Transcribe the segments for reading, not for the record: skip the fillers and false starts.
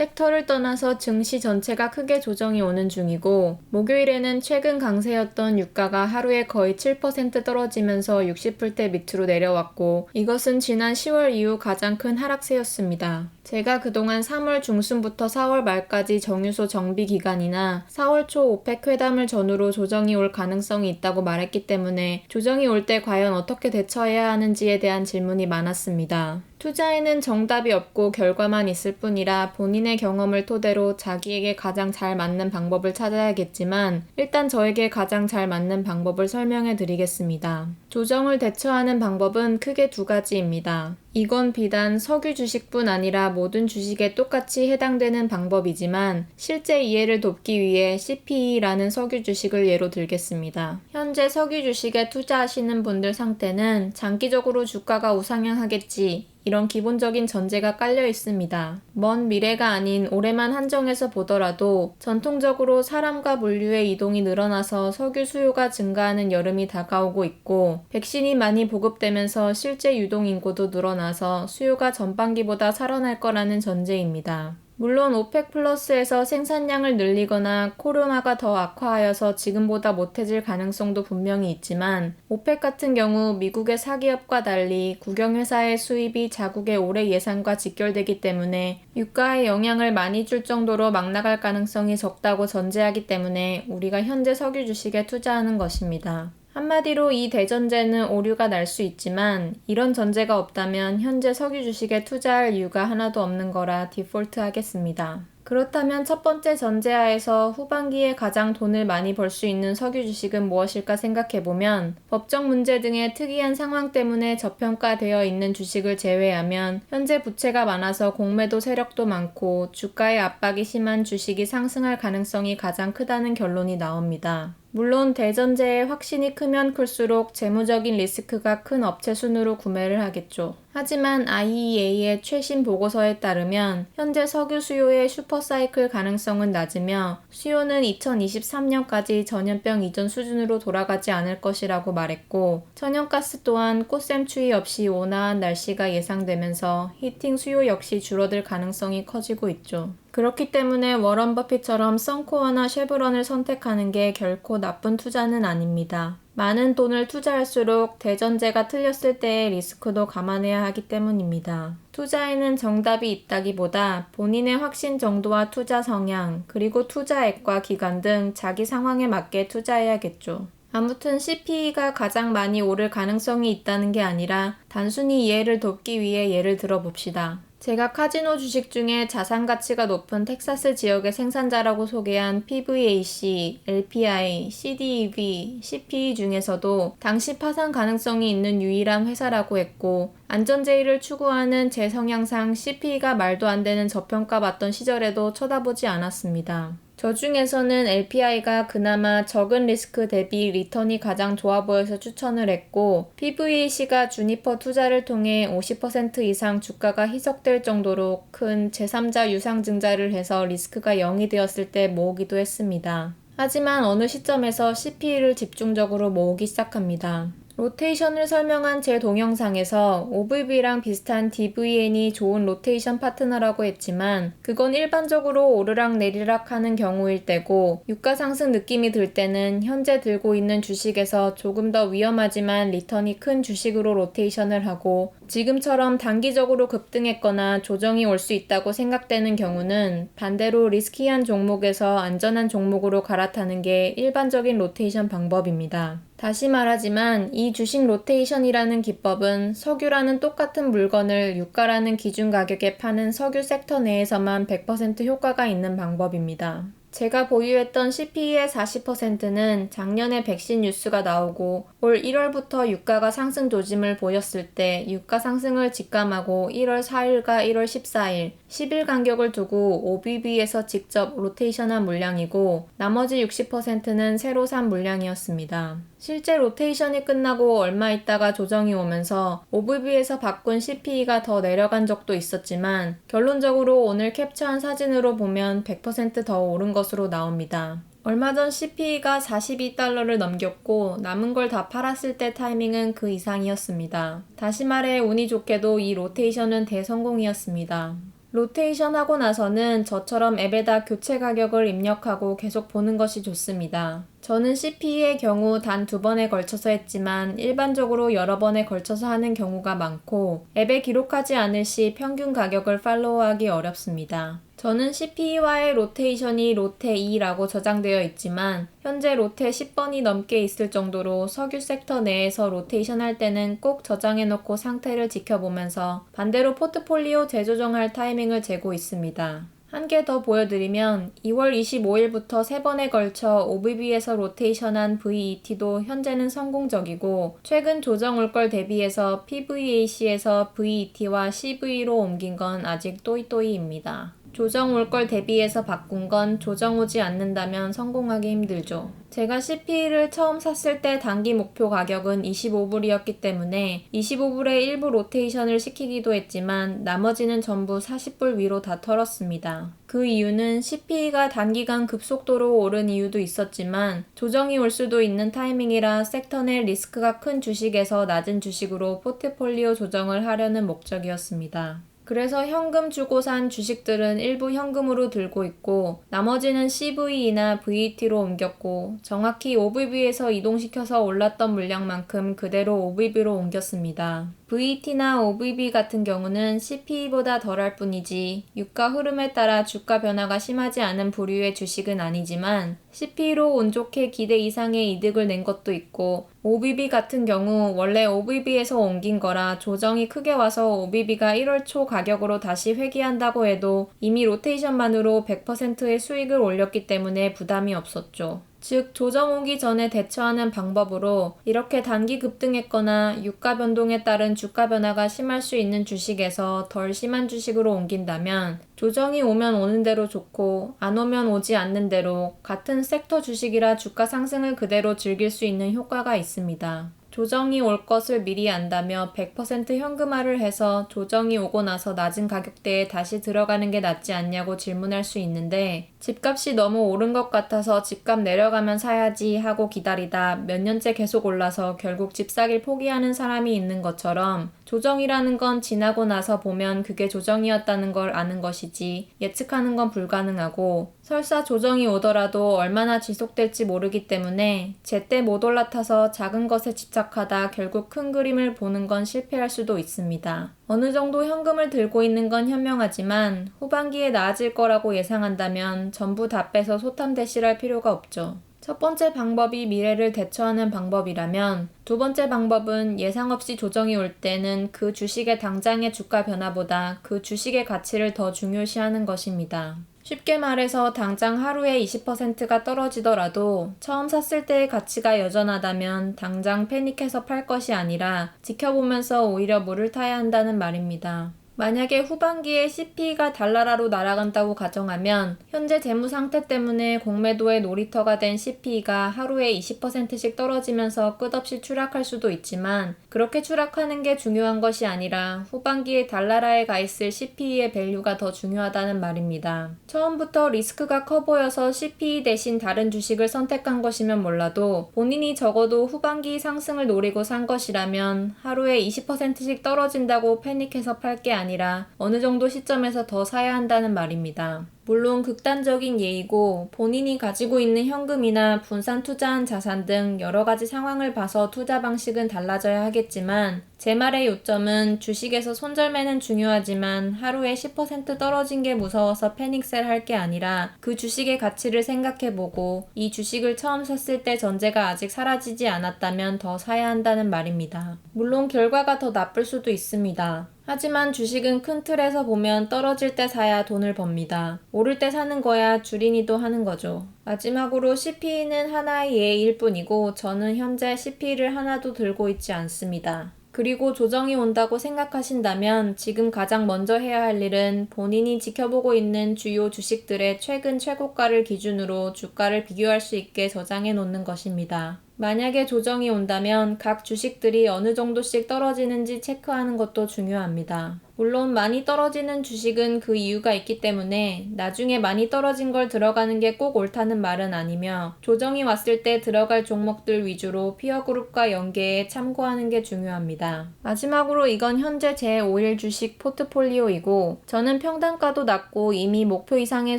섹터를 떠나서 증시 전체가 크게 조정이 오는 중이고, 목요일에는 최근 강세였던 유가가 하루에 거의 7% 떨어지면서 60불대 밑으로 내려왔고, 이것은 지난 10월 이후 가장 큰 하락세였습니다. 제가 그동안 3월 중순부터 4월 말까지 정유소 정비 기간이나 4월 초 오펙 회담을 전후로 조정이 올 가능성이 있다고 말했기 때문에 조정이 올 때 과연 어떻게 대처해야 하는지에 대한 질문이 많았습니다. 투자에는 정답이 없고 결과만 있을 뿐이라 본인의 경험을 토대로 자기에게 가장 잘 맞는 방법을 찾아야겠지만 일단 저에게 가장 잘 맞는 방법을 설명해 드리겠습니다. 조정을 대처하는 방법은 크게 두 가지입니다. 이건 비단 석유 주식뿐 아니라 모든 주식에 똑같이 해당되는 방법이지만 실제 이해를 돕기 위해 CPE라는 석유 주식을 예로 들겠습니다. 현재 석유 주식에 투자하시는 분들 상태는 장기적으로 주가가 우상향하겠지, 이런 기본적인 전제가 깔려 있습니다. 먼 미래가 아닌 올해만 한정해서 보더라도 전통적으로 사람과 물류의 이동이 늘어나서 석유 수요가 증가하는 여름이 다가오고 있고, 백신이 많이 보급되면서 실제 유동 인구도 늘어나서 수요가 전반기보다 살아날 거라는 전제입니다. 물론 오펙 플러스에서 생산량을 늘리거나 코로나가 더 악화하여서 지금보다 못해질 가능성도 분명히 있지만, 오펙 같은 경우 미국의 사기업과 달리 국영회사의 수입이 자국의 올해 예상과 직결되기 때문에 유가에 영향을 많이 줄 정도로 막 나갈 가능성이 적다고 전제하기 때문에 우리가 현재 석유 주식에 투자하는 것입니다. 한마디로 이 대전제는 오류가 날 수 있지만 이런 전제가 없다면 현재 석유 주식에 투자할 이유가 하나도 없는 거라 디폴트 하겠습니다. 그렇다면 첫 번째 전제하에서 후반기에 가장 돈을 많이 벌 수 있는 석유 주식은 무엇일까 생각해보면, 법적 문제 등의 특이한 상황 때문에 저평가되어 있는 주식을 제외하면 현재 부채가 많아서 공매도 세력도 많고 주가의 압박이 심한 주식이 상승할 가능성이 가장 크다는 결론이 나옵니다. 물론 대전제의 확신이 크면 클수록 재무적인 리스크가 큰 업체 순으로 구매를 하겠죠. 하지만 IEA의 최신 보고서에 따르면 현재 석유 수요의 슈퍼사이클 가능성은 낮으며 수요는 2023년까지 전염병 이전 수준으로 돌아가지 않을 것이라고 말했고, 천연가스 또한 꽃샘추위 없이 온화한 날씨가 예상되면서 히팅 수요 역시 줄어들 가능성이 커지고 있죠. 그렇기 때문에 워런 버핏처럼 선코어나 쉐브론을 선택하는 게 결코 나쁜 투자는 아닙니다. 많은 돈을 투자할수록 대전제가 틀렸을 때의 리스크도 감안해야 하기 때문입니다. 투자에는 정답이 있다기보다 본인의 확신 정도와 투자 성향, 그리고 투자액과 기간 등 자기 상황에 맞게 투자해야겠죠. 아무튼 CPE가 가장 많이 오를 가능성이 있다는 게 아니라 단순히 이해를 돕기 위해 예를 들어 봅시다. 제가 카지노 주식 중에 자산 가치가 높은 텍사스 지역의 생산자라고 소개한 PVAC, LPI, CDEV, CPE 중에서도 당시 파산 가능성이 있는 유일한 회사라고 했고, 안전제의를 추구하는 제 성향상 CPE가 말도 안 되는 저평가받던 시절에도 쳐다보지 않았습니다. 저 중에서는 LPI가 그나마 적은 리스크 대비 리턴이 가장 좋아 보여서 추천을 했고, PVAC가 주니퍼 투자를 통해 50% 이상 주가가 희석될 정도로 큰 제3자 유상증자를 해서 리스크가 0이 되었을 때 모으기도 했습니다. 하지만 어느 시점에서 CPE를 집중적으로 모으기 시작합니다. 로테이션을 설명한 제 동영상에서 OVB랑 비슷한 DVN이 좋은 로테이션 파트너라고 했지만 그건 일반적으로 오르락 내리락 하는 경우일 때고, 유가 상승 느낌이 들 때는 현재 들고 있는 주식에서 조금 더 위험하지만 리턴이 큰 주식으로 로테이션을 하고, 지금처럼 단기적으로 급등했거나 조정이 올 수 있다고 생각되는 경우는 반대로 리스키한 종목에서 안전한 종목으로 갈아타는 게 일반적인 로테이션 방법입니다. 다시 말하지만 이 주식 로테이션이라는 기법은 석유라는 똑같은 물건을 유가라는 기준 가격에 파는 석유 섹터 내에서만 100% 효과가 있는 방법입니다. 제가 보유했던 CPE의 40%는 작년에 백신 뉴스가 나오고 올 1월부터 유가가 상승 조짐을 보였을 때 유가 상승을 직감하고 1월 4일과 1월 14일, 10일 간격을 두고 OBB에서 직접 로테이션한 물량이고, 나머지 60%는 새로 산 물량이었습니다. 실제 로테이션이 끝나고 얼마 있다가 조정이 오면서 OBB에서 바꾼 CPE가 더 내려간 적도 있었지만 결론적으로 오늘 캡처한 사진으로 보면 100% 더 오른 것으로 나옵니다. 얼마 전 CPE가 42달러를 넘겼고 남은 걸 다 팔았을 때 타이밍은 그 이상이었습니다. 다시 말해 운이 좋게도 이 로테이션은 대성공이었습니다. 로테이션 하고 나서는 저처럼 앱에다 교체 가격을 입력하고 계속 보는 것이 좋습니다. 저는 CPE의 경우 단 2번에 걸쳐서 했지만 일반적으로 여러 번에 걸쳐서 하는 경우가 많고 앱에 기록하지 않을 시 평균 가격을 팔로우하기 어렵습니다. 저는 CPE와의 로테이션이 로테2라고 저장되어 있지만 현재 로테 10번이 넘게 있을 정도로 석유 섹터 내에서 로테이션 할 때는 꼭 저장해 놓고 상태를 지켜보면서 반대로 포트폴리오 재조정할 타이밍을 재고 있습니다. 한 개 더 보여드리면 2월 25일부터 3번에 걸쳐 OBB에서 로테이션한 VET도 현재는 성공적이고 최근 조정 올 걸 대비해서 PVAC에서 VET와 CV로 옮긴 건 아직 또이또이입니다. 조정 올 걸 대비해서 바꾼 건 조정 오지 않는다면 성공하기 힘들죠. 제가 CP를 처음 샀을 때 단기 목표 가격은 25불이었기 때문에 25불에 일부 로테이션을 시키기도 했지만 나머지는 전부 40불 위로 다 털었습니다. 그 이유는 CP가 단기간 급속도로 오른 이유도 있었지만 조정이 올 수도 있는 타이밍이라 섹터 내 리스크가 큰 주식에서 낮은 주식으로 포트폴리오 조정을 하려는 목적이었습니다. 그래서 현금 주고 산 주식들은 일부 현금으로 들고 있고 나머지는 CVE나 VET로 옮겼고 정확히 OBB에서 이동시켜서 올랐던 물량만큼 그대로 OBB로 옮겼습니다. VET나 OBB 같은 경우는 CPE보다 덜할 뿐이지 유가 흐름에 따라 주가 변화가 심하지 않은 부류의 주식은 아니지만 CPE로 운 좋게 기대 이상의 이득을 낸 것도 있고 OBB 같은 경우 원래 OBB에서 옮긴 거라 조정이 크게 와서 OBB가 1월 초 가격으로 다시 회귀한다고 해도 이미 로테이션만으로 100%의 수익을 올렸기 때문에 부담이 없었죠. 즉 조정 오기 전에 대처하는 방법으로 이렇게 단기 급등했거나 유가 변동에 따른 주가 변화가 심할 수 있는 주식에서 덜 심한 주식으로 옮긴다면 조정이 오면 오는 대로 좋고 안 오면 오지 않는 대로 같은 섹터 주식이라 주가 상승을 그대로 즐길 수 있는 효과가 있습니다. 조정이 올 것을 미리 안다며 100% 현금화를 해서 조정이 오고 나서 낮은 가격대에 다시 들어가는 게 낫지 않냐고 질문할 수 있는데 집값이 너무 오른 것 같아서 집값 내려가면 사야지 하고 기다리다 몇 년째 계속 올라서 결국 집 사길 포기하는 사람이 있는 것처럼 조정이라는 건 지나고 나서 보면 그게 조정이었다는 걸 아는 것이지 예측하는 건 불가능하고 설사 조정이 오더라도 얼마나 지속될지 모르기 때문에 제때 못 올라타서 작은 것에 집착하다 결국 큰 그림을 보는 건 실패할 수도 있습니다. 어느 정도 현금을 들고 있는 건 현명하지만 후반기에 나아질 거라고 예상한다면 전부 다 빼서 소탐대실할 필요가 없죠. 첫 번째 방법이 미래를 대처하는 방법이라면 두 번째 방법은 예상 없이 조정이 올 때는 그 주식의 당장의 주가 변화보다 그 주식의 가치를 더 중요시하는 것입니다. 쉽게 말해서 당장 하루에 20%가 떨어지더라도 처음 샀을 때의 가치가 여전하다면 당장 패닉해서 팔 것이 아니라 지켜보면서 오히려 물을 타야 한다는 말입니다. 만약에 후반기에 CP가 달나라로 날아간다고 가정하면 현재 재무 상태 때문에 공매도의 놀이터가 된 CP가 하루에 20%씩 떨어지면서 끝없이 추락할 수도 있지만 그렇게 추락하는 게 중요한 것이 아니라 후반기에 달나라에 가 있을 CP의 밸류가 더 중요하다는 말입니다. 처음부터 리스크가 커 보여서 CP 대신 다른 주식을 선택한 것이면 몰라도 본인이 적어도 후반기 상승을 노리고 산 것이라면 하루에 20%씩 떨어진다고 패닉해서 팔 게 아니라 어느 정도 시점에서 더 사야 한다는 말입니다. 물론 극단적인 예이고 본인이 가지고 있는 현금이나 분산 투자한 자산 등 여러 가지 상황을 봐서 투자 방식은 달라져야 하겠지만 제 말의 요점은 주식에서 손절매는 중요하지만 하루에 10% 떨어진 게 무서워서 패닉셀 할 게 아니라 그 주식의 가치를 생각해보고 이 주식을 처음 샀을 때 전제가 아직 사라지지 않았다면 더 사야 한다는 말입니다. 물론 결과가 더 나쁠 수도 있습니다. 하지만 주식은 큰 틀에서 보면 떨어질 때 사야 돈을 법니다. 오를 때 사는 거야 주린이도 하는 거죠. 마지막으로 CP는 하나의 예일 뿐이고 저는 현재 CP를 하나도 들고 있지 않습니다. 그리고 조정이 온다고 생각하신다면 지금 가장 먼저 해야 할 일은 본인이 지켜보고 있는 주요 주식들의 최근 최고가를 기준으로 주가를 비교할 수 있게 저장해 놓는 것입니다. 만약에 조정이 온다면 각 주식들이 어느 정도씩 떨어지는지 체크하는 것도 중요합니다. 물론 많이 떨어지는 주식은 그 이유가 있기 때문에 나중에 많이 떨어진 걸 들어가는 게 꼭 옳다는 말은 아니며 조정이 왔을 때 들어갈 종목들 위주로 피어그룹과 연계해 참고하는 게 중요합니다. 마지막으로 이건 현재 제 5일 주식 포트폴리오이고 저는 평단가도 낮고 이미 목표 이상의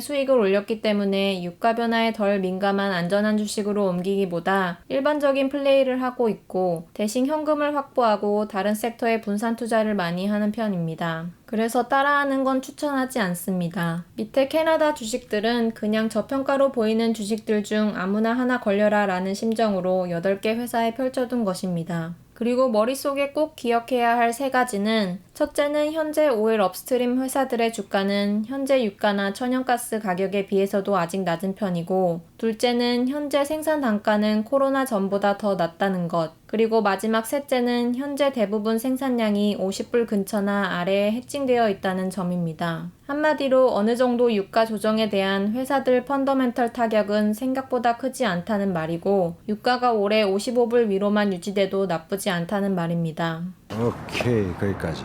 수익을 올렸기 때문에 유가 변화에 덜 민감한 안전한 주식으로 옮기기보다 일반적인 플레이를 하고 있고 대신 현금을 확보하고 다른 섹터에 분산 투자를 많이 하는 편입니다. 그래서 따라하는 건 추천하지 않습니다. 밑에 캐나다 주식들은 그냥 저평가로 보이는 주식들 중 아무나 하나 걸려라 라는 심정으로 8개 회사에 펼쳐둔 것입니다. 그리고 머릿속에 꼭 기억해야 할 3가지는 첫째는 현재 오일 업스트림 회사들의 주가는 현재 유가나 천연가스 가격에 비해서도 아직 낮은 편이고 둘째는 현재 생산 단가는 코로나 전보다 더 낮다는 것 그리고 마지막 셋째는 현재 대부분 생산량이 50불 근처나 아래에 해칭되어 있다는 점입니다. 한마디로 어느 정도 유가 조정에 대한 회사들 펀더멘털 타격은 생각보다 크지 않다는 말이고 유가가 올해 55불 위로만 유지돼도 나쁘지 않다는 말입니다. 오케이, 거기까지.